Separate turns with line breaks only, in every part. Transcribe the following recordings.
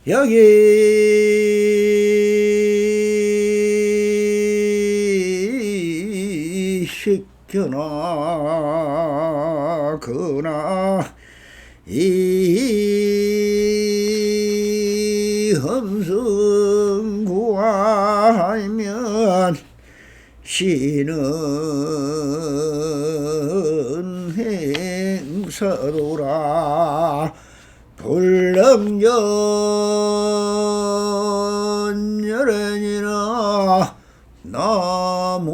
여기 시켜나 그나 이 험승구하면 시는 행서도라 불렁전열애니라 나무아이미타불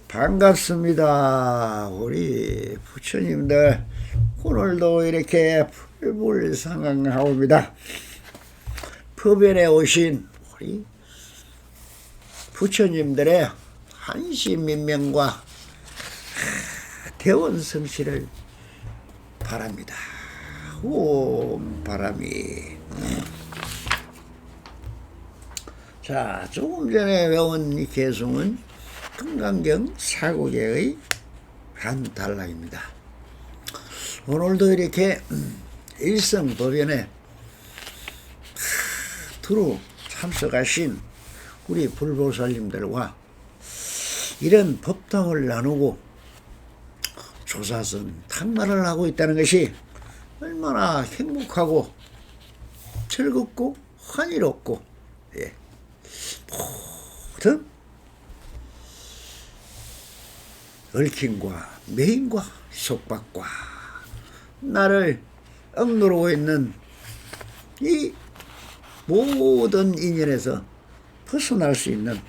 반갑습니다. 우리 부처님들 오늘도 이렇게 불불상항하옵니다. 법연에 오신 우리 부처님들의 한시민명과 대원성실을 바랍니다. 오 바람이. 자, 조금 전에 외운 이 개송은 금강경 사국의 한 단락입니다. 오늘도 이렇게 일성법연에 두루 참석하신 우리 불보살님들과 이런 법당을 나누고 조사선 탕마를 하고 있다는 것이 얼마나 행복하고 즐겁고 환희롭고 모든 얽힘과 매임과 속박과 나를 억누르고 있는 이 모든 인연에서 벗어날 수 있는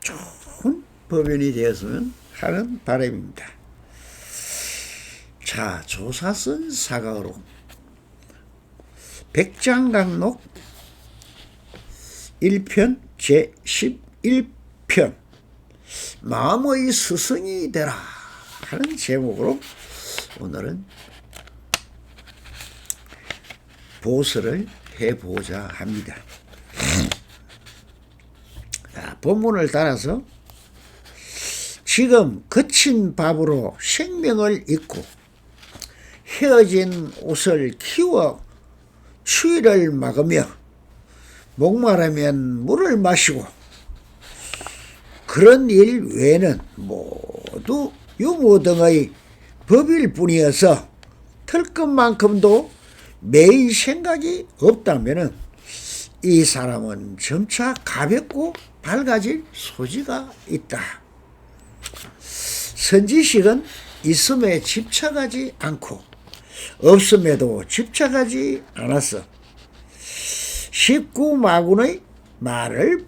좋은 법연이 되었으면 하는 바람입니다. 자, 조사선 사각으로 백장강록 1편 제11편 마음의 스승이 되라 하는 제목으로 오늘은 보설을 해보자 합니다. 자, 본문을 따라서 지금 거친 밥으로 생명을 잊고 헤어진 옷을 키워 추위를 막으며 목마르면 물을 마시고 그런 일 외에는 모두 유무등의 법일 뿐이어서 털 것만큼도 매일 생각이 없다면 이 사람은 점차 가볍고 밝아질 소지가 있다. 선지식은 있음에 집착하지 않고 없음에도 집착하지 않았어. 십구마군의 말을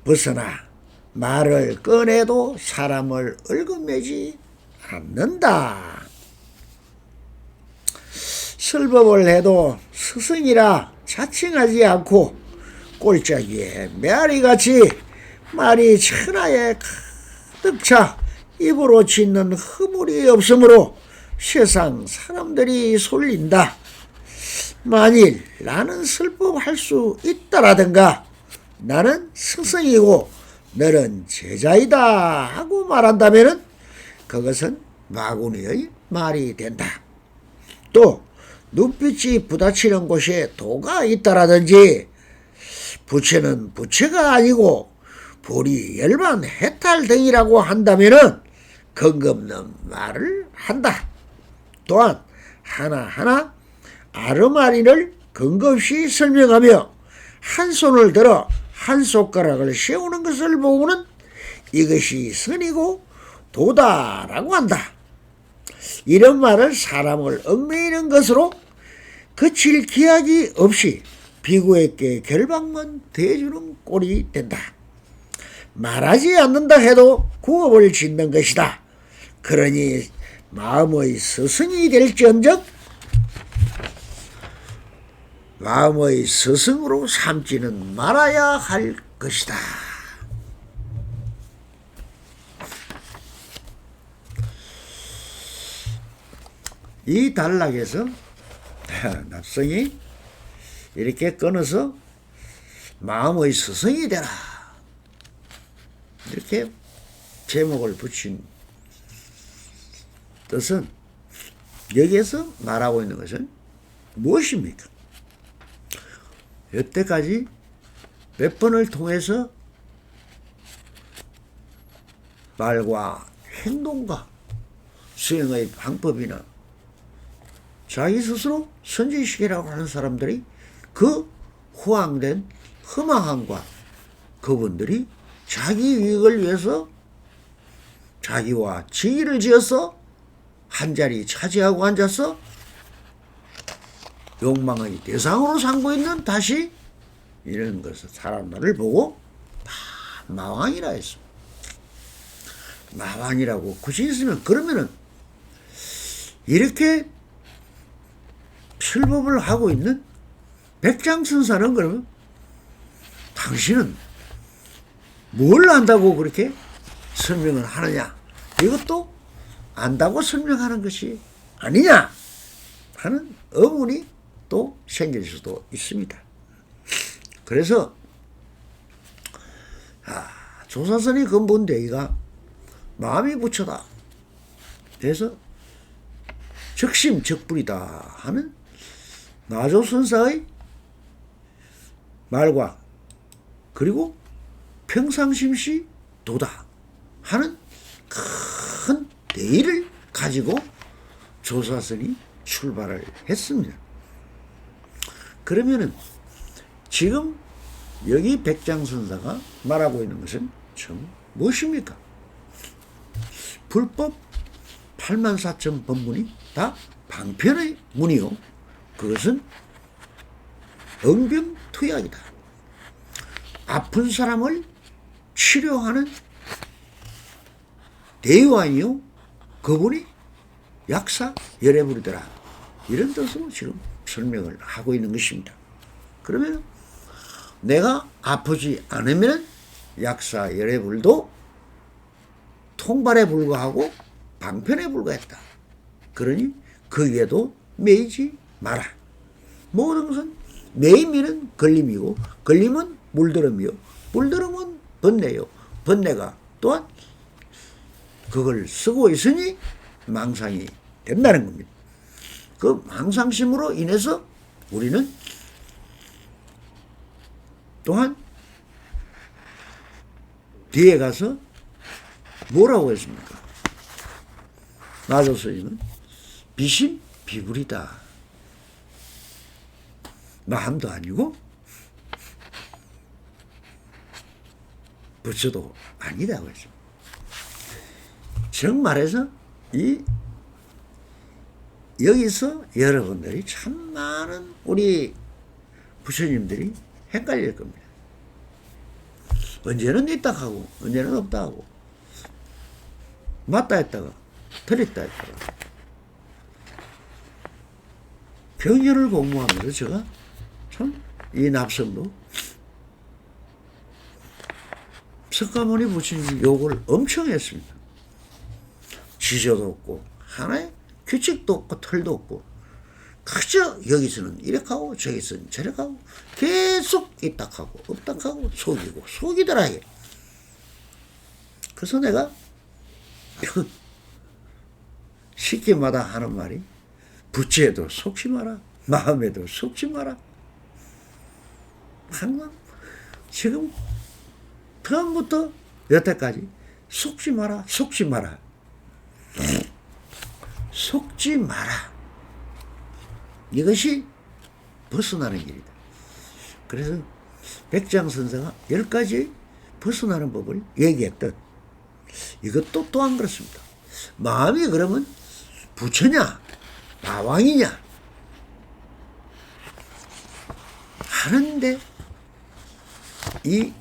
벗어나 말을 꺼내도 사람을 얽어매지 않는다. 설법을 해도 스승이라 자칭하지 않고 꼴짜기에 메아리같이 말이 천하에 가득 차 입으로 짓는 허물이 없으므로 세상 사람들이 솔린다. 만일 나는 설법할 수 있다라든가 나는 스승이고 너는 제자이다 하고 말한다면 그것은 마구니의 말이 된다. 또 눈빛이 부딪히는 곳에 도가 있다라든지 부처는 부처가 아니고 불이 열반 해탈 등이라고 한다면 근거 없는 말을 한다. 또한 하나하나 아르마리를 근거 없이 설명하며 한 손을 들어 한 손가락을 세우는 것을 보고는 이것이 선이고 도다라고 한다. 이런 말을 사람을 얽매이는 것으로 그칠 기약이 없이 비구에게 결박만 대주는 꼴이 된다. 말하지 않는다 해도 구업을 짓는 것이다. 그러니 마음의 스승이 될지언정 마음의 스승으로 삼지는 말아야 할 것이다. 이 단락에서 납성이 이렇게 끊어서 마음의 스승이 되라. 이렇게 제목을 붙인 뜻은 여기에서 말하고 있는 것은 무엇입니까? 여태까지 몇 번을 통해서 말과 행동과 수행의 방법이나 자기 스스로 선지식이라고 하는 사람들이 그 호황된 흠망함과 그분들이 자기 이익을 위해서 자기와 지위를 지어서 한자리 차지하고 앉아서 욕망의 대상으로 삼고 있는 다시 이런 것을 사람들을 보고 다 마왕이라 했습니다. 마왕이라고 굳이 있으면 그러면은 이렇게 출법을 하고 있는 백장선사는 그러면 당신은 뭘 안다고 그렇게 설명을 하느냐? 이것도 안다고 설명하는 것이 아니냐? 하는 의문이 또 생길 수도 있습니다. 그래서 조사선이 근본대의가 마음이 부처다. 그래서 적심적불이다 하는 나조선사의 말과 그리고 평상심시 도다 하는 큰 대의를 가지고 조사선이 출발을 했습니다. 그러면은 지금 여기 백장선사가 말하고 있는 것은 참 무엇입니까? 불법 84,000 법문이 다 방편의 문이요. 그것은 응병투약이다. 아픈 사람을 치료하는 대의원이요. 그분이 약사 열애불이더라. 이런 뜻으로 지금 설명을 하고 있는 것입니다. 그러면 내가 아프지 않으면 약사 열애불도 통발에 불과하고 방편에 불과했다. 그러니 거기에도 매이지 마라. 모든 것은 매이면은 걸림이고 걸림은 물들음이요. 물들음은 번뇌요. 번뇌가 또한 그걸 쓰고 있으니 망상이 된다는 겁니다. 그 망상심으로 인해서 우리는 또한 뒤에 가서 뭐라고 했습니까? 나조 스님은 비심 비불이다. 마음도 아니고 부처도 아니다고 했습니다. 정말해서 여기서 여러분들이 참 많은 우리 부처님들이 헷갈릴 겁니다. 언제는 있다 하고 언제는 없다 하고 맞다 했다가 틀렸다 했다가 병렬을 공부하면서 제가 참 이 납성도 석가모니 부처님 욕을 엄청 했습니다. 지저도 없고 하나의 규칙도 없고 틀도 없고 그저 여기서는 이렇게 하고 저기서는 저렇게 하고 계속 있다하고 없다하고 속이고 속이더라. 그래서 내가 시기마다 하는 말이 부처에도 속지 마라. 마음에도 속지 마라. 항상 지금 처음부터 여태까지 속지 마라. 속지 마라. 속지 마라. 이것이 벗어나는 길이다. 그래서 백장선사가 10가지 벗어나는 법을 얘기했던 이것도 또한 그렇습니다. 마음이 그러면 부처냐 마왕이냐 하는데 이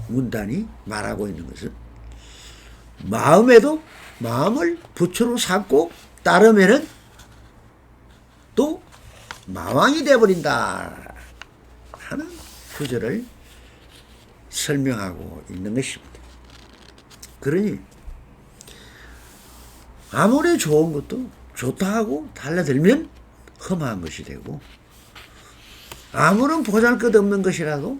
문단이 말하고 있는 것은 마음에도 마음을 부처로 삼고 따르면은 또 마왕이 되어버린다 하는 구절을 설명하고 있는 것입니다. 그러니 아무리 좋은 것도 좋다 하고 달라들면 험한 것이 되고, 아무런 보잘것없는 것이라도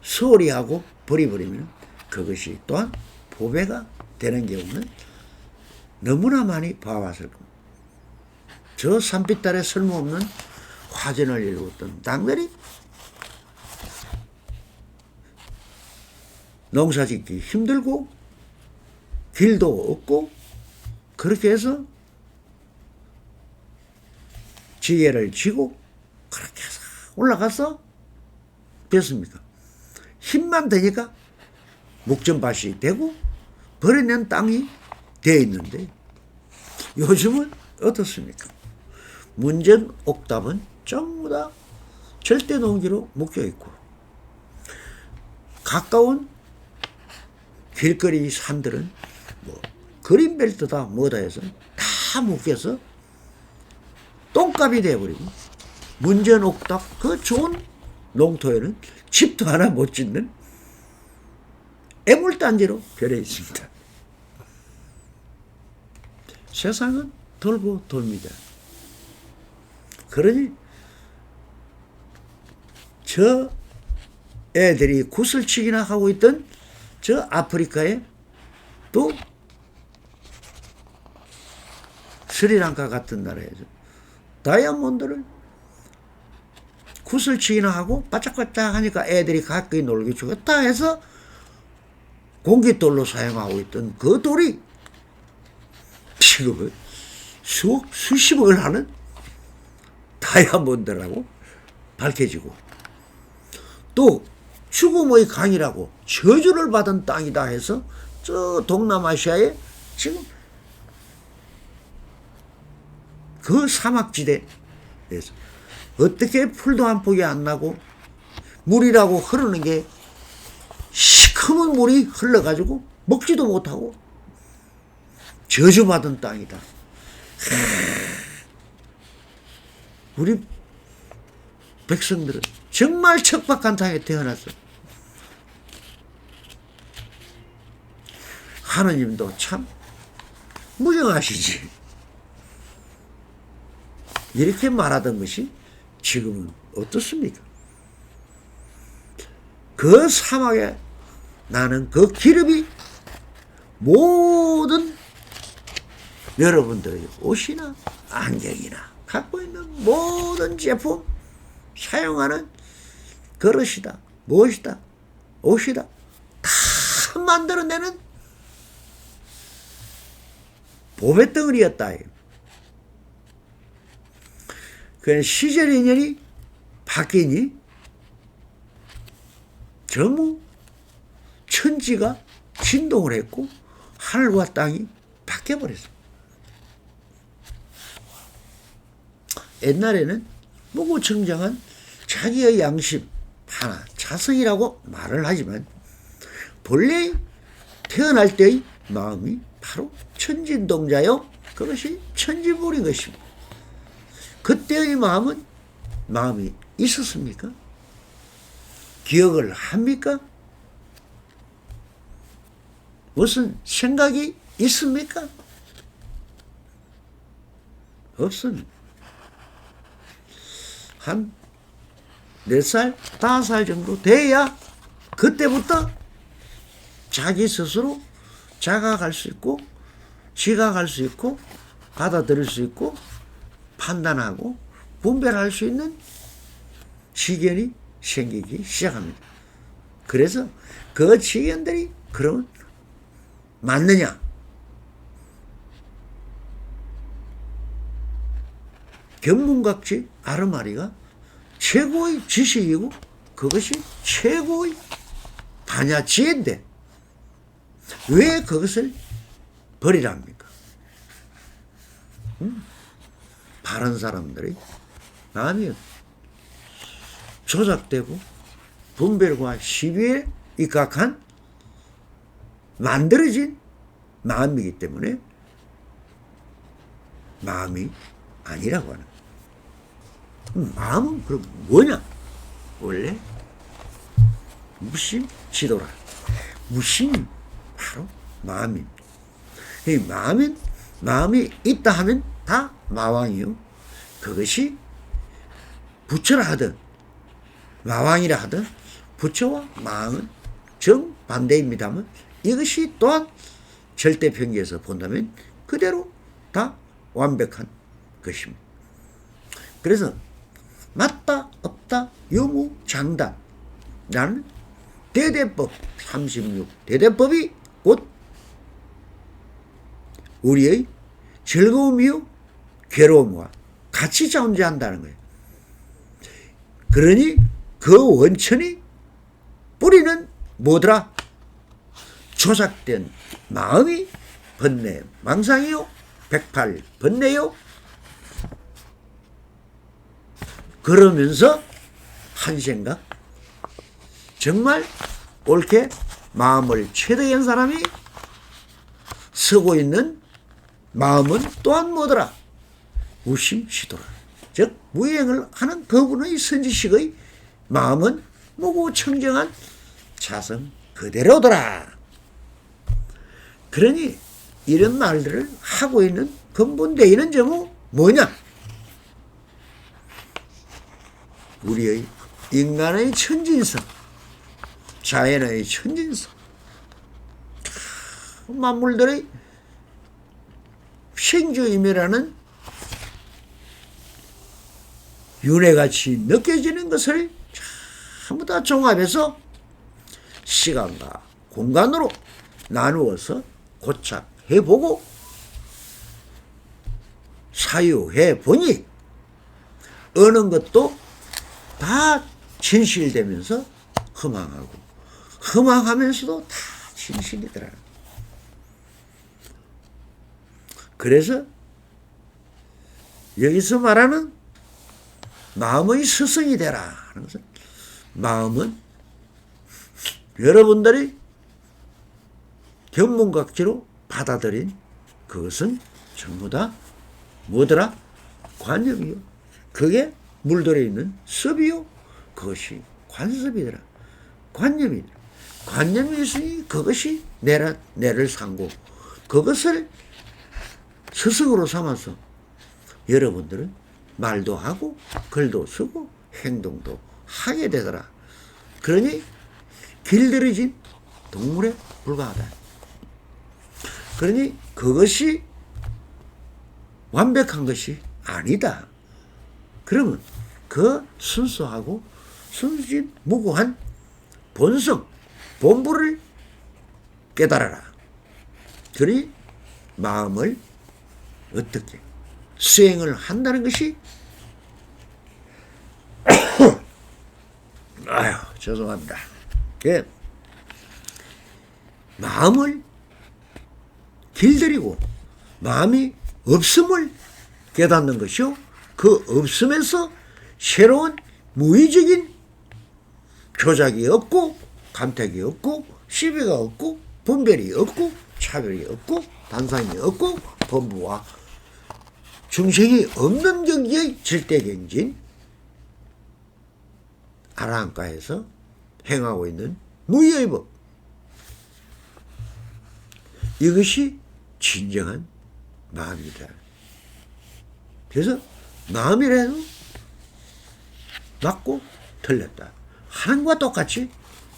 소홀히 하고 버려버리면 그것이 또한 보배가 되는 경우는 너무나 많이 봐왔을 겁니다. 저 산빛 아래 쓸모없는 화전을 일구었던 당들이 농사짓기 힘들고 길도 없고 그렇게 해서 지혜를 지고 그렇게 해서 올라가서 됐습니까? 힘만 되니까 목전밭이 되고 버려낸 땅이 되어 있는데 요즘은 어떻습니까? 문전 옥답은 전부 다 절대 농지로 묶여있고 가까운 길거리 산들은 뭐 그린벨트다 뭐다 해서 다 묶여서 똥값이 되어버리고 문전 옥답 그 좋은 농토에는 집도 하나 못 짓는 애물단지로 변해 있습니다. 세상은 돌고 돕니다. 그러니 저 애들이 구슬치기나 하고 있던 저 아프리카에 또 스리랑카 같은 나라에서 다이아몬드를 구슬치기나 하고 바짝바짝 하니까 애들이 가까이 놀기 좋겠다 해서 공깃돌로 사용하고 있던 그 돌이 지금은 수십억을 하는 다이아몬드라고 밝혀지고 또 죽음의 강이라고 저주를 받은 땅이다 해서 저 동남아시아에 지금 그 사막지대에서 어떻게 풀도 한 폭이 안 나고 물이라고 흐르는 게 시커먼 물이 흘러가지고 먹지도 못하고 저주받은 땅이다. 우리 백성들은 정말 척박한 땅에 태어났어. 하느님도 참 무정하시지. 이렇게 말하던 것이 지금은 어떻습니까? 그 사막에 나는 그 기름이 모든 여러분들의 옷이나 안경이나 갖고 있는 모든 제품 사용하는 그릇이다, 무엇이다, 옷이다 다 만들어내는 보배덩어리였다. 그 시절 인연이 바뀌니 전부 천지가 진동을 했고 하늘과 땅이 바뀌어버렸어. 옛날에는 무구청정한 자기의 양심 하나 자성이라고 말을 하지만 본래 태어날 때의 마음이 바로 천진동자요 그것이 천지불인 것입니다. 그때의 마음이 있었습니까? 기억을 합니까? 무슨 생각이 있습니까? 없습니다. 한 4살, 5살 정도 돼야 그때부터 자기 스스로 자각할 수 있고 지각할 수 있고 받아들일 수 있고 판단하고 분별할 수 있는 지견이 생기기 시작합니다. 그래서 그 지견들이 그러면 맞느냐? 견문각지 아르마리가 최고의 지식이고 그것이 최고의 반야지혜인데 왜 그것을 버리랍니까? 바른 사람들이 마음이 조작되고 분별과 시비에 입각한 만들어진 마음이기 때문에 마음이 아니라고 하는 거예요. 마음은 그럼 뭐냐? 원래 무심 지도라. 무심이 바로 마음입니다. 이 마음이 있다 하면 다 마왕이요. 그것이 부처라 하든 마왕이라 하든 부처와 마왕은 정반대입니다만 이것이 또한 절대평기에서 본다면 그대로 다 완벽한 것입니다. 그래서 맞다 없다 유무장단이라는 대대법 36대대법이 곧 우리의 즐거움이요 괴로움과 같이 존재한다는 거예요. 그러니 그 원천이 뿌리는 뭐더라? 조작된 마음이 번뇌 망상이요 108번뇌요. 그러면서 한 생각 정말 옳게 마음을 최대한 사람이 쓰고 있는 마음은 또한 뭐더라? 무심시도라. 즉 무행을 하는 그분의 선지식의 마음은 무고 청정한 자성 그대로더라. 그러니 이런 말들을 하고 있는 근본되어 점은 뭐냐? 우리의 인간의 천진성, 자연의 천진성, 만물들의 생주임이라는 윤회같이 느껴지는 것을 전부 다 종합해서 시간과 공간으로 나누어서 고착해보고 사유해보니 어느 것도 다 진실되면서 허망하고 허망하면서도 다 진실이더라. 그래서 여기서 말하는 마음의 스승이 되라 하는 것은 마음은 여러분들이 견문각지로 받아들인 그것은 전부 다 뭐더라? 관념이요. 그게 물들어 있는 섭이요. 그것이 관섭이더라. 관념이더라. 관념이 있으니 그것이 내를 상고 그것을 스승으로 삼아서 여러분들은 말도 하고 글도 쓰고 행동도 하게 되더라. 그러니 길들여진 동물에 불과하다. 그러니 그것이 완벽한 것이 아니다. 그러면 그 순수하고 순수진 무고한 본성, 본부를 깨달아라. 그러니 마음을 어떻게 수행을 한다는 것이 아유 죄송합니다. 마음을 길들이고 마음이 없음을 깨닫는 것이요. 그 없음에서 새로운 무의적인 조작이 없고 감택이 없고 시비가 없고 분별이 없고 차별이 없고 단상이 없고 범부와 중생이 없는 경지의 절대경진 아라한가에서 행하고 있는 무의의 법, 이것이 진정한 마음이다. 그래서 마음이라도 맞고 틀렸다 하는 것과 똑같이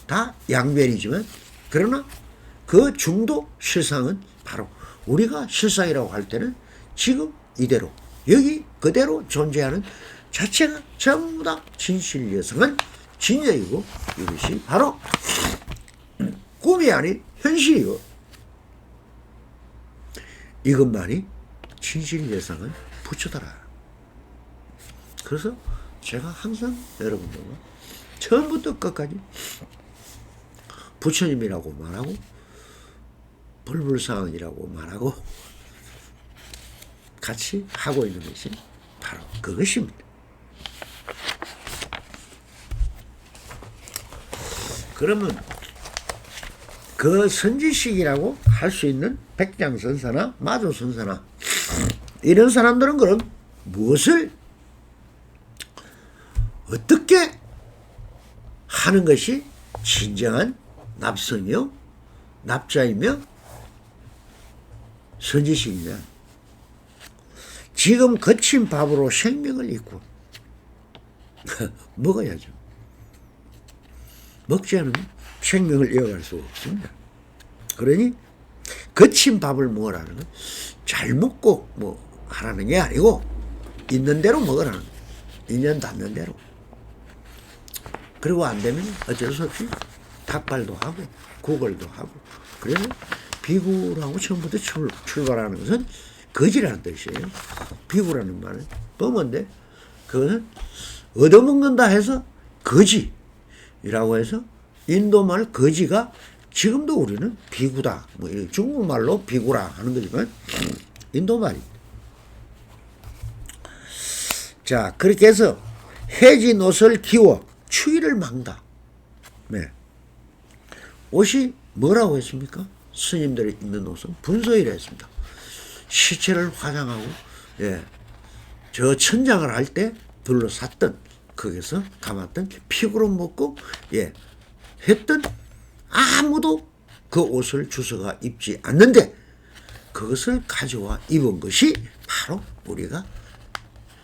다 양변이지만 그러나 그 중도 실상은 바로 우리가 실상이라고 할 때는 지금 이대로 여기 그대로 존재하는 자체가 전부 다 진실여성은 진여이고 이것이 바로 꿈이 아닌 현실이고 이것만이 진실여성은 부처더라. 그래서 제가 항상 여러분들과 처음부터 끝까지 부처님이라고 말하고 불불상이라고 말하고 같이 하고 있는 것이 바로 그것입니다. 그러면 그 선지식이라고 할 수 있는 백장선사나 마조선사나 이런 사람들은 그럼 무엇을 어떻게 하는 것이 진정한 납성이요 납자이며 선지식이냐? 지금 거친 밥으로 생명을 잇고 먹어야죠. 먹지 않으면 생명을 이어갈 수 없습니다. 그러니 거친 밥을 먹으라는 건 잘 먹고 뭐 하라는 게 아니고 있는 대로 먹으라는 거예요. 인연 닿는 대로. 그리고 안 되면 어쩔 수 없이 닭발도 하고 구걸도 하고. 그래서 비구라고 처음부터 출발하는 것은 거지라는 뜻이에요. 비구라는 말은 뻔한데 그것은 얻어먹는다 해서 거지라고 해서 인도말 거지가 지금도 우리는 비구다. 뭐 중국말로 비구라 하는 거지만 인도말입니다. 자, 그렇게 해서 해진 옷을 기워 추위를 막다. 네. 옷이 뭐라고 했습니까? 스님들이 입는 옷은 분소이라 했습니다. 시체를 화장하고, 예, 저 천장을 할 때 둘러쌌던, 거기서 감았던, 피구로 먹고, 예, 했던 아무도 그 옷을 주워가 입지 않는데 그것을 가져와 입은 것이 바로 우리가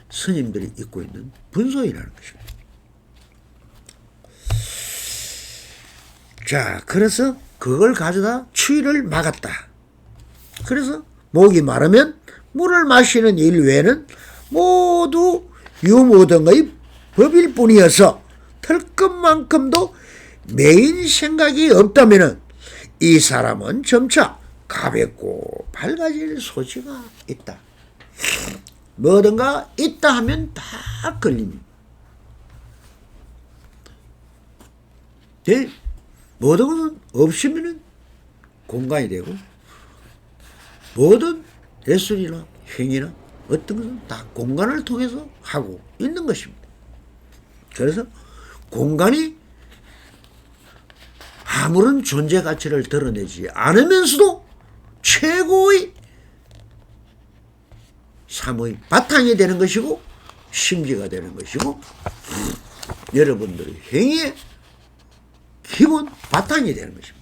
스님들이 입고 있는 분소이라는 것입니다. 자, 그래서 그걸 가져다 추위를 막았다. 그래서 목이 마르면 물을 마시는 일 외에는 모두 유무등의 법일 뿐이어서 털 것만큼도 메인 생각이 없다면 이 사람은 점차 가볍고 밝아질 소지가 있다. 뭐든가 있다 하면 다 걸립니다. 모든 것은 없으면 공간이 되고 모든 예술이나 행위나 어떤 것은 다 공간을 통해서 하고 있는 것입니다. 그래서 공간이 아무런 존재 가치를 드러내지 않으면서도 최고의 삶의 바탕이 되는 것이고 심지가 되는 것이고 여러분들의 행위의 기본 바탕이 되는 것입니다.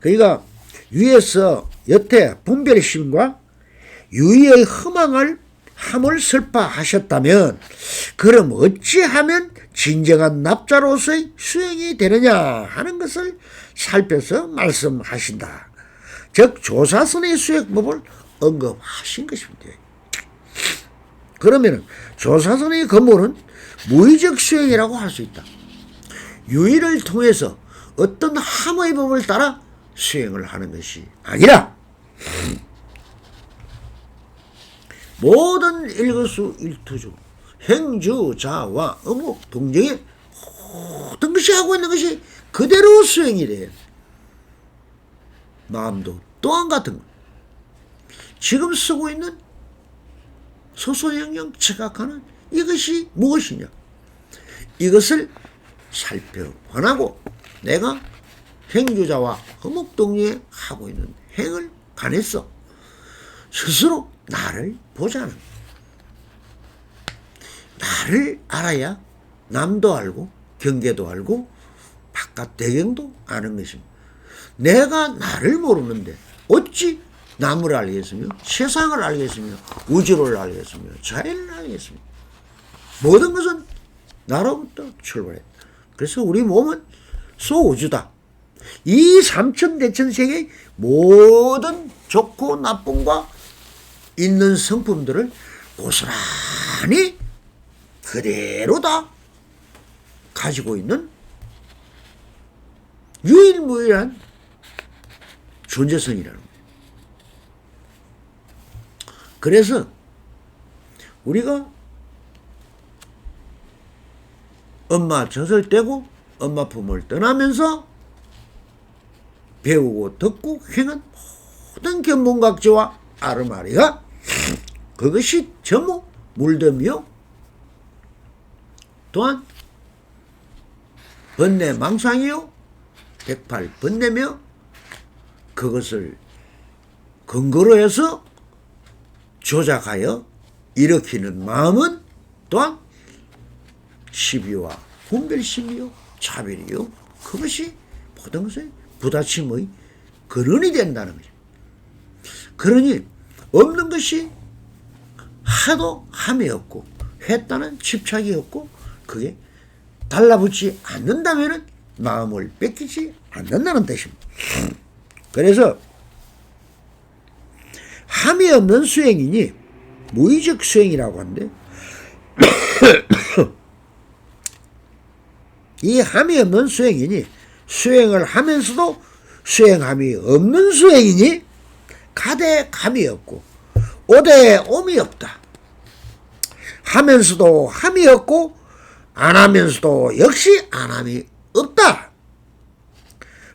그러니까 위에서 여태 분별심과 유의의 함을 설파하셨다면 그럼 어찌하면 진정한 납자로서의 수행이 되느냐 하는 것을 살펴서 말씀하신다. 즉 조사선의 수행법을 언급하신 것입니다. 그러면 조사선의 근본은 무의적 수행이라고 할 수 있다. 유의를 통해서 어떤 함의 법을 따라 수행을 하는 것이 아니라 모든 일거수일투주 행주자와 어묵 동정에 모든 것이 하고 있는 것이 그대로 수행이 돼요. 마음도 또한 같은 것. 지금 쓰고 있는 소소영영 체각하는 이것이 무엇이냐. 이것을 살펴보고 내가 행주자와 어묵동리에 하고 있는 행을 관해서 스스로 나를 보자는 거예요. 나를 알아야 남도 알고 경계도 알고 바깥 배경도 아는 것입니다. 내가 나를 모르는데 어찌 남을 알겠으며 세상을 알겠으며 우주를 알겠으며 자연을 알겠으며 모든 것은 나로부터 출발했다. 그래서 우리 몸은 소우주다. 이 삼천대천세계의 모든 좋고 나쁨과 있는 성품들을 고스란히 그대로 다 가지고 있는 유일무이한 존재성이라는 거예요. 그래서 우리가 엄마 젖을 떼고 엄마 품을 떠나면서 배우고 듣고 행한 모든 견본각지와 아르마리가 그것이 전부 물덤이요 또한 번뇌망상이요 108번뇌며 그것을 근거로 해서 조작하여 일으키는 마음은 또한 시비와 분별심이요 차별이요 그것이 모든 것의 부다침의 근원이 된다는 거죠. 그러니 없는 것이 하도 함이 없고 했다는 집착이 없고 그게 달라붙지 않는다면 마음을 뺏기지 않는다는 뜻입니다. 그래서 함이 없는 수행이니 무의적 수행이라고 하는데 이 함이 없는 수행이니 수행을 하면서도 수행함이 없는 수행이니 가되 감이 없고 오되 옴이 없다. 하면서도 함이 없고 안 하면서도 역시 안함이 없다.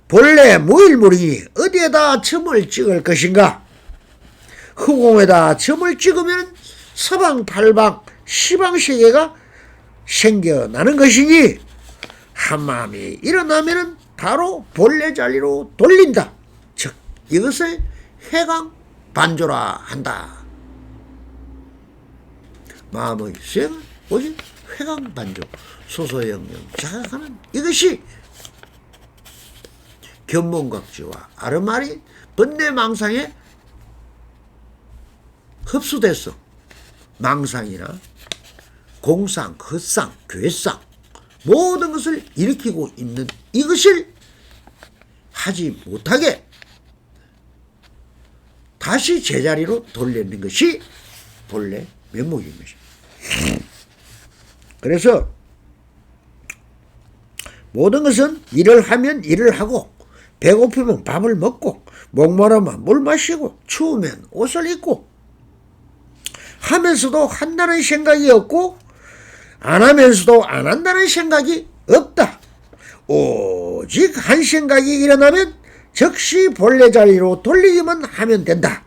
본래 무일물이니 어디에다 점을 찍을 것인가? 허공에다 점을 찍으면 서방팔방 시방세계가 생겨나는 것이니 한마음이 일어나면 바로 본래 자리로 돌린다. 즉 이것을 회광반조라 한다. 마음의 수행은 오직 회광반조 소소영영 자각하는 이것이 견본각지와 아르마리 번뇌망상에 흡수돼서 망상이나 공상, 헛상, 괴상 모든 것을 일으키고 있는 이것을 하지 못하게 다시 제자리로 돌리는 것이 본래 면목인 것입니다. 그래서 모든 것은 일을 하면 일을 하고 배고프면 밥을 먹고 목마르면 물 마시고 추우면 옷을 입고 하면서도 한다는 생각이 없고 안 하면서도 안 한다는 생각이 없다. 오직 한 생각이 일어나면 즉시 본래 자리로 돌리기만 하면 된다.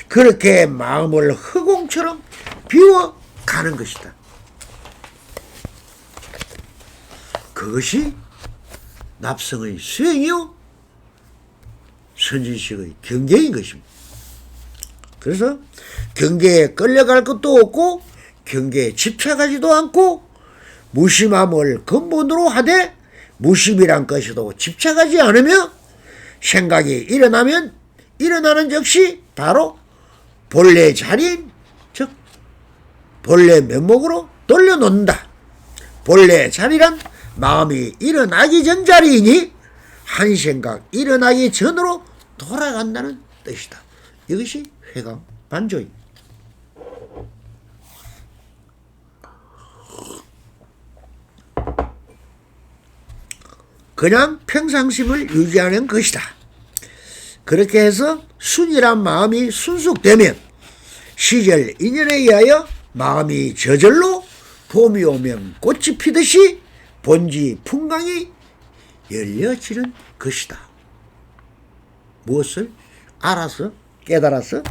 그렇게 마음을 허공처럼 비워가는 것이다. 그것이 납성의 수행이요 선진식의 경계인 것입니다. 그래서 경계에 끌려갈 것도 없고 경계에 집착하지도 않고 무심함을 근본으로 하되 무심이란 것에도 집착하지 않으며 생각이 일어나면 일어나는 즉시 바로 본래 자리인 즉 본래 면목으로 돌려놓는다. 본래 자리란 마음이 일어나기 전 자리이니 한 생각 일어나기 전으로 돌아간다는 뜻이다. 이것이 회광반조입니다. 그냥 평상심을 유지하는 것이다. 그렇게 해서 순이란 마음이 순숙되면 시절 인연에 의하여 마음이 저절로 봄이 오면 꽃이 피듯이 본지 풍광이 열려지는 것이다. 무엇을 알아서 깨달아서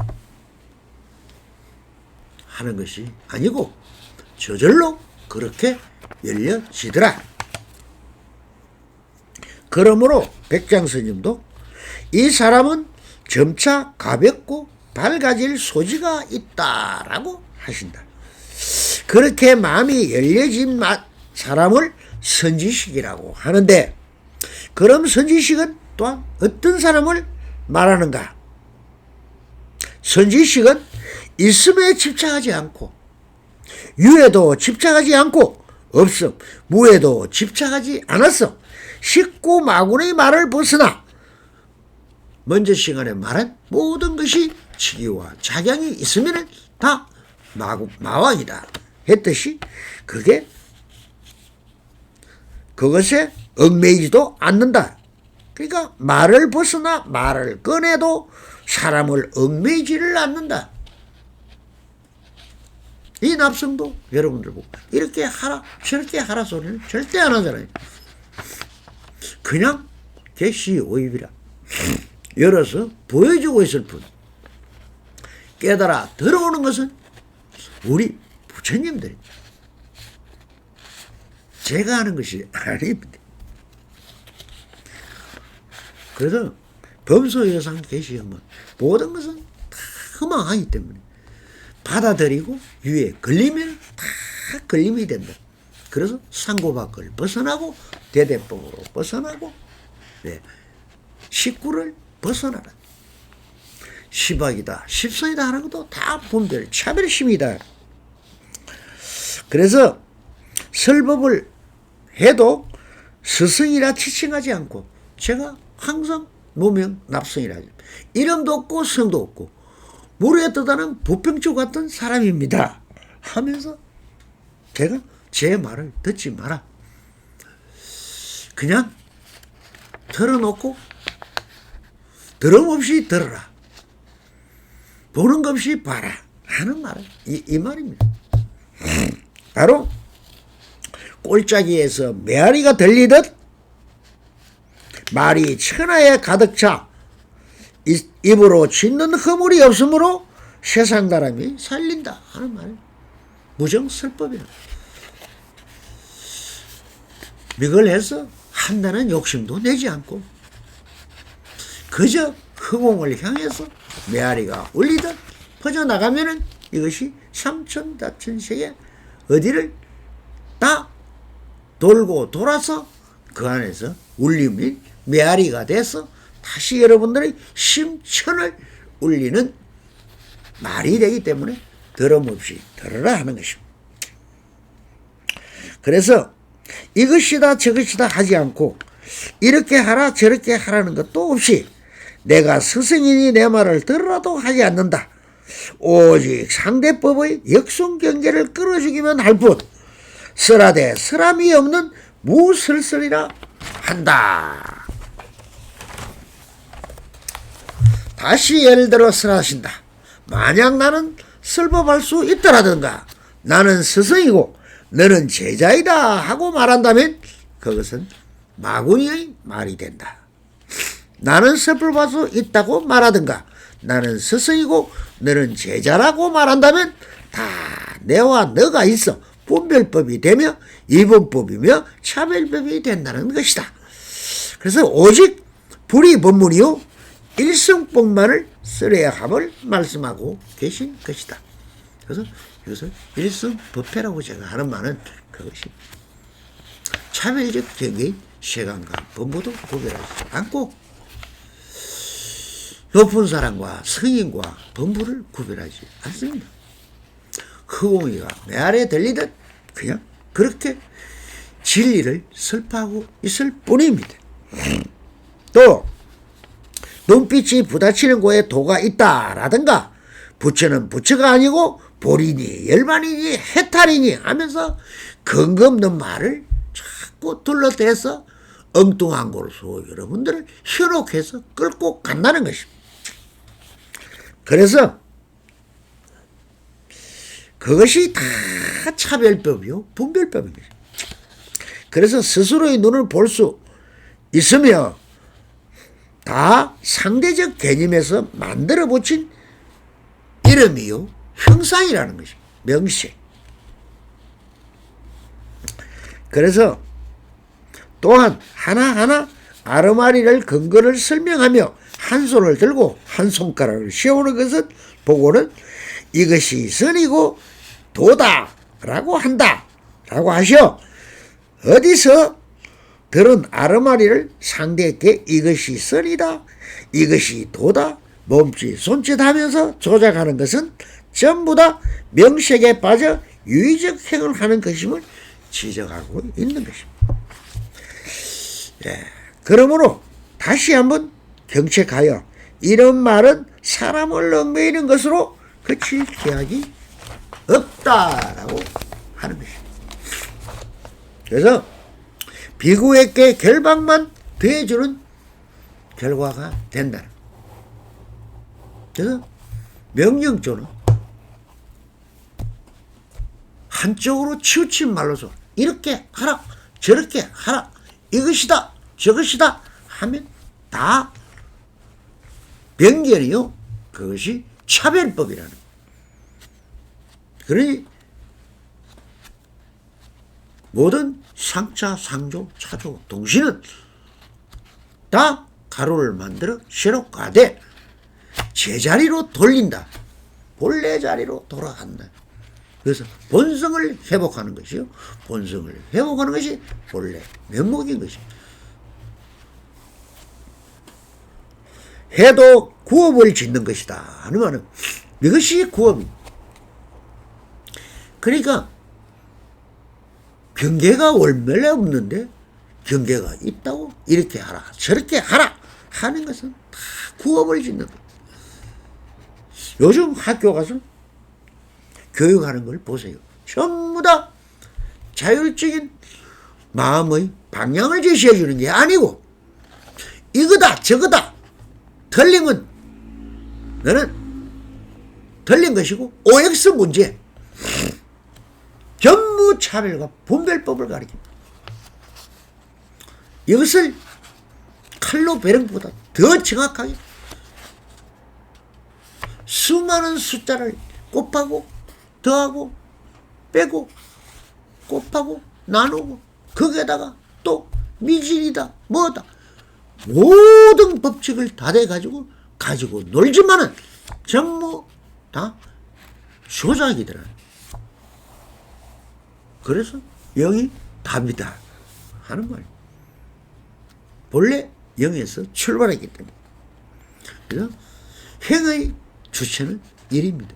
하는 것이 아니고 저절로 그렇게 열려지더라. 그러므로 백장스님도 이 사람은 점차 가볍고 밝아질 소지가 있다라고 하신다. 그렇게 마음이 열려진 사람을 선지식이라고 하는데 그럼 선지식은 또한 어떤 사람을 말하는가? 선지식은 있음에 집착하지 않고 유에도 집착하지 않고 없음, 무에도 집착하지 않았어. 식구 마군의 말을 벗어나 먼저 시간에 말한 모든 것이 치기와 작용이 있으면 다 마왕이다 했듯이 그것에 얽매이지도 않는다. 그러니까 말을 벗어나 말을 꺼내도 사람을 얽매이지를 않는다. 이 납성도 여러분들 보고 이렇게 하라 저렇게 하라 소리는 절대 안 하잖아요. 그냥 개시오입이라 열어서 보여주고 있을 뿐. 깨달아 들어오는 것은 우리 부처님들입니다. 제가 하는 것이 아닙니다. 그래서 범소여상 계시하면 모든 것은 다 허망하기 때문에 받아들이고 위에 걸리면 다 걸림이 된다. 그래서 상고밖을 벗어나고 대대법으로 벗어나고 식구를 벗어나라. 시박이다, 십선이다 하는 것도 다 분별, 차별심이다. 그래서 설법을 해도 스승이라 지칭하지 않고 제가 항상 무명 납성이라 하죠. 이름도 없고 성도 없고 물에 떠다는 부평초 같은 사람입니다 하면서 제가 제 말을 듣지 마라. 그냥 털어놓고 드럼없이 들어라. 보는 것 없이 봐라 하는 말은 이 말입니다. 바로 꼴짜기에서 메아리가 들리듯 말이 천하에 가득 차 입으로 짓는 허물이 없으므로 세상 사람이 살린다 하는 말. 무정설법이라. 이걸 해서 한다는 욕심도 내지 않고 그저 허공을 향해서 메아리가 울리듯 퍼져나가면은 이것이 삼천다천세계 어디를 다 돌고 돌아서 그 안에서 울림이 메아리가 돼서 다시 여러분들의 심천을 울리는 말이 되기 때문에 더럼없이 들으라 하는 것입니다. 그래서 이것이다 저것이다 하지 않고 이렇게 하라 저렇게 하라는 것도 없이 내가 스승이니 내 말을 들으라도 하지 않는다. 오직 상대법의 역순경계를 끌어주기만 할 뿐 설하되 설함이 없는 무설설이라 한다. 다시 예를 들어 설하신다. 만약 나는 설법할 수 있더라든가 나는 스승이고 너는 제자이다 하고 말한다면 그것은 마구니의 말이 된다. 나는 설법할 수 있다고 말하든가 나는 스승이고 너는 제자라고 말한다면 다 내와 너가 있어 분별법이 되며 이분법이며 차별법이 된다는 것이다. 그래서 오직 불이법문이요 일성법만을 쓰려야 함을 말씀하고 계신 것이다. 그래서 이것을 일성법회라고 제가 하는 말은 그것이 차별적 경계의 세간과 법무도 구별하지 않고 높은 사람과 성인과 범부를 구별하지 않습니다. 허공이가 내 아래에 들리듯 그냥 그렇게 진리를 설파하고 있을 뿐입니다. 또 눈빛이 부딪히는 곳에 도가 있다라든가 부처는 부처가 아니고 볼이니 열반이니 해탈이니 하면서 근거 없는 말을 자꾸 둘러대서 엉뚱한 곳으로 여러분들을 현혹해서 끌고 간다는 것입니다. 그래서 그것이 다 차별법이요 분별법입니다. 그래서 스스로의 눈을 볼 수 있으며 다 상대적 개념에서 만들어 붙인 이름이요 형상이라는 것입니다. 명세. 그래서 또한 하나하나 아르마리를 근거를 설명하며 한 손을 들고 한 손가락을 세우는 것을 보고는 이것이 선이고 도다라고 한다라고 하셔. 어디서 들은 아르마리를 상대에게 이것이 선이다 이것이 도다 몸짓 손짓 하면서 조작하는 것은 전부 다 명색에 빠져 유의적 행을 하는 것임을 지적하고 있는 것입니다. 예, 그러므로 다시 한번 경책하여 이런 말은 사람을 얽매이는 것으로 그칠 계약이 없다라고 하는 것입니다. 그래서 비구에게 결박만 더해주는 결과가 된다. 그래서 명령조는 한쪽으로 치우친 말로서 이렇게 하라 저렇게 하라 이것이다 저것이다 하면 다 변결이요 그것이 차별법이라는 거예요. 그러니 모든 상차 상조 차조 동시는 다 가로를 만들어 세로 가되 제자리로 돌린다. 본래 자리로 돌아간다. 그래서 본성을 회복하는 것이요. 본성을 회복하는 것이 본래 면목인 것입니다. 해도 구업을 짓는 것이다 하는 말은 이것이 구업입니다. 그러니까 경계가 얼마나 없는데 경계가 있다고 이렇게 하라 저렇게 하라 하는 것은 다 구업을 짓는 거예요. 요즘 학교 가서 교육하는 걸 보세요. 전부 다 자율적인 마음의 방향을 제시해 주는 게 아니고 이거다 저거다 틀리면 너는 틀린 것이고 OX 문제 전부 차별과 분별법을 가르칩니다. 이것을 칼로 베는 것보다 더 정확하게 수많은 숫자를 곱하고 더하고 빼고 곱하고 나누고 거기에다가 또 미진이다 뭐다 모든 법칙을 다 돼가지고 가지고 놀지만은 전부 다 조작이더라. 그래서 영이 답이다 하는 거예요. 본래 영에서 출발했기 때문에. 그래서 행의 주체는 일입니다.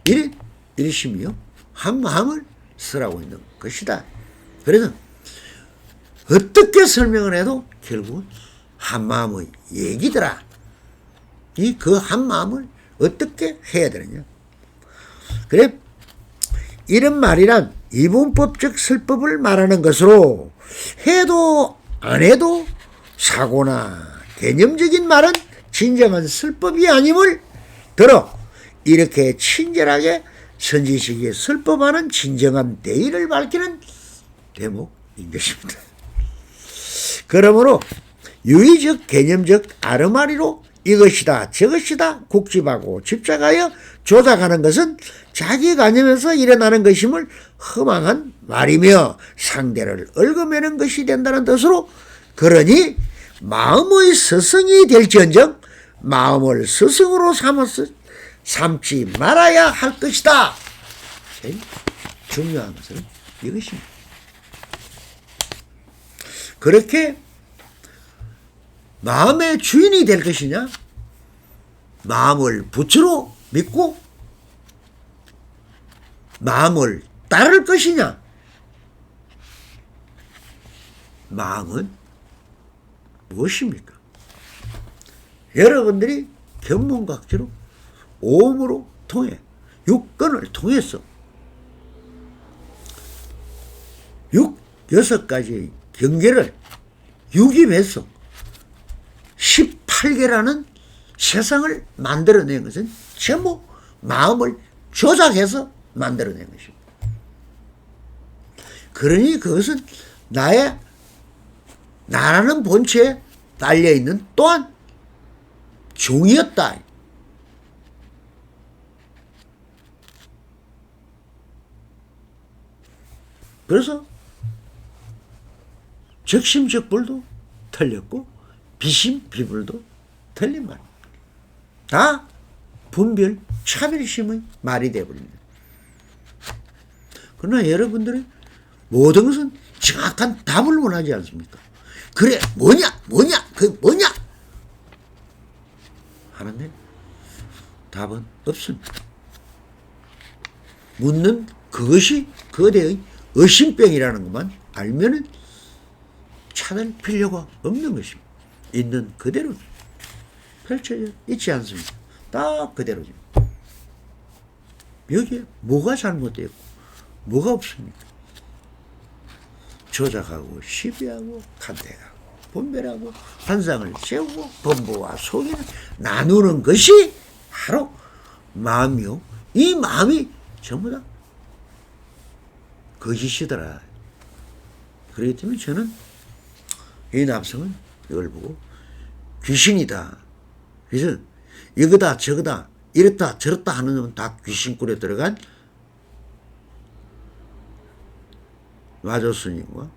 일은 일심이요 한 마음을 쓰라고 있는 것이다. 그래서 어떻게 설명을 해도 결국은 한 마음의 얘기더라. 이 그 한 마음을 어떻게 해야 되느냐. 그래 이런 말이란 이분법적 설법을 말하는 것으로 해도 안 해도 사고나 개념적인 말은 진정한 설법이 아님을 들어 이렇게 친절하게 선지식이 설법하는 진정한 대의를 밝히는 대목인 것입니다. 그러므로 유의적 개념적 아르마리로 이것이다 저것이다 국집하고 집착하여 조작하는 것은 자기 관념에서 일어나는 것임을 허망한 말이며 상대를 얽어매는 것이 된다는 뜻으로 그러니 마음의 스승이 될지언정 마음을 스승으로 삼지 말아야 할 것이다. 제일 중요한 것은 이것입니다. 그렇게 마음의 주인이 될 것이냐 마음을 부처로 믿고 마음을 따를 것이냐 마음은 무엇입니까? 여러분들이 견문각지로 오음으로 통해 육根을 통해서 6가지의 경계를 유기해서 18개라는 세상을 만들어낸 것은 전부 마음을 조작해서 만들어낸 것입니다. 그러니 그것은 나라는 본체에 딸려있는 또한 종이었다. 그래서 적심적불도 틀렸고 비심비불도 틀린 말입니다. 다 분별 차별심의 말이 되어버립니다. 그러나 여러분들은 모든 것은 정확한 답을 원하지 않습니까? 그래 뭐냐 그 뭐냐 하는데 답은 없습니다. 묻는 그것이 거대의 의심병이라는 것만 알면은 찾을 필요가 없는 것입니다. 있는 그대로 펼쳐져 있지 않습니다. 딱 그대로죠. 여기에 뭐가 잘못되었고 뭐가 없습니까? 조작하고 시비하고 간택하고 분별하고 환상을 세우고 범부와 속이는 나누는 것이 바로 마음이요. 이 마음이 전부 다 거짓이더라. 그렇기 때문에 저는 이 남성은 이걸 보고 귀신이다. 그래서 이거다 저거다 이렇다 저렇다 하는 놈은 다 귀신꿀에 들어간 마조 스님과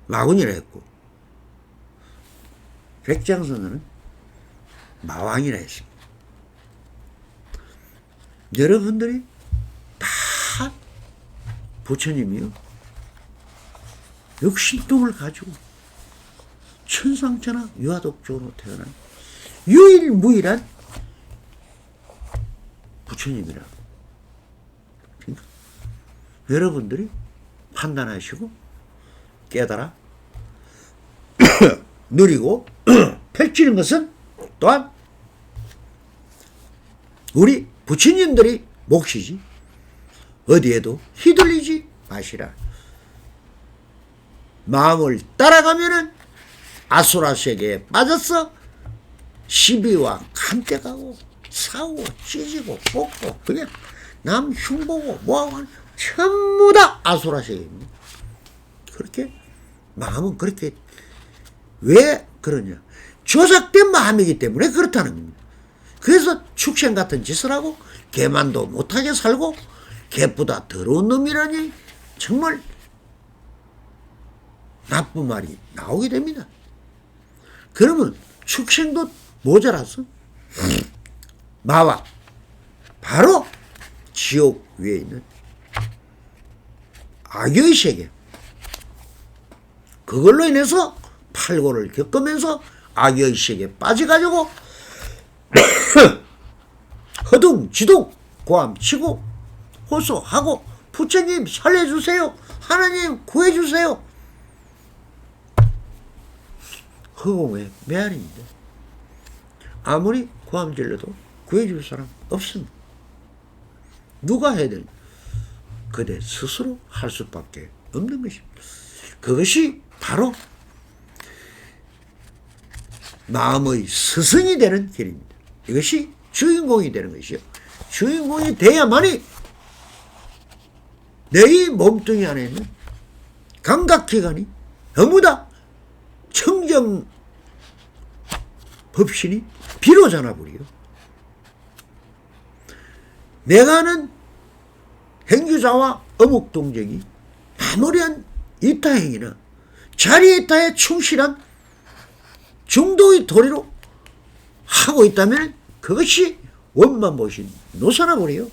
마군이라 했고 백장선은 마왕이라 했습니다. 여러분들이 다 부처님이요. 육신통을 가지고 천상천하 유아독존으로 태어난 유일무이한 부처님이라. 그러니까 여러분들이 판단하시고 깨달아 누리고 펼치는 것은 또한 우리 부처님들이 몫이지 어디에도 휘둘리지 마시라. 마음을 따라가면은 아수라 세계에 빠져서 시비와 간택하고 싸우고 찢고 뽑고 그냥 남 흉보고 뭐하고 하는 전부 다 아수라 세계입니다. 그렇게 마음은 그렇게 왜 그러냐? 조작된 마음이기 때문에 그렇다는 겁니다. 그래서 축생 같은 짓을 하고 개만도 못하게 살고 개보다 더러운 놈이라니 정말 나쁜 말이 나오게 됩니다. 그러면 축생도 모자라서 마와 바로 지옥 위에 있는 악의 세계, 그걸로 인해서 팔고를 겪으면서 악의 세계에 빠져가지고 허둥지둥 고함치고 호소하고 부처님 살려주세요, 하나님 구해주세요. 허공의 메아리인데 아무리 고함질러도 구해줄 사람 없습니다. 누가 해야 되냐? 그대 스스로 할 수밖에 없는 것입니다. 그것이 바로 마음의 스승이 되는 길입니다. 이것이 주인공이 되는 것이요. 주인공이 돼야만이 내 몸뚱이 안에 있는 감각기관이 전부 다 청정 법신이 비로자나 버려. 내가 하는 행주자와 어묵동정이 아무리한 이타행이나 자리이타에 충실한 중도의 도리로 하고 있다면 그것이 원만보신 노사나 버려요.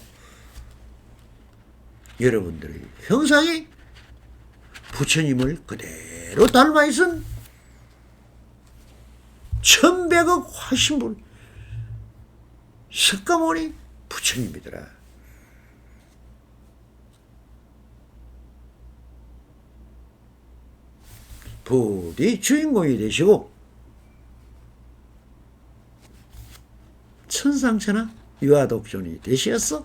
여러분들의 형상이 부처님을 그대로 닮아 있은 천백억 화신불 석가모니 부처님이더라. 부디 주인공이 되시고 천상천하 유아독존이 되시어서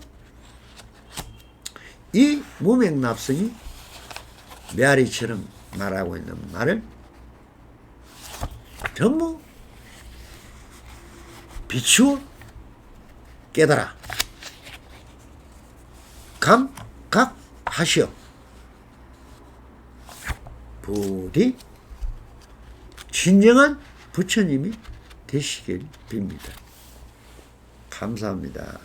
이 무명납성이 메아리처럼 말하고 있는 말을 전부 비추어 깨달아 감각하시어 부디 진정한 부처님이 되시길 빕니다. 감사합니다.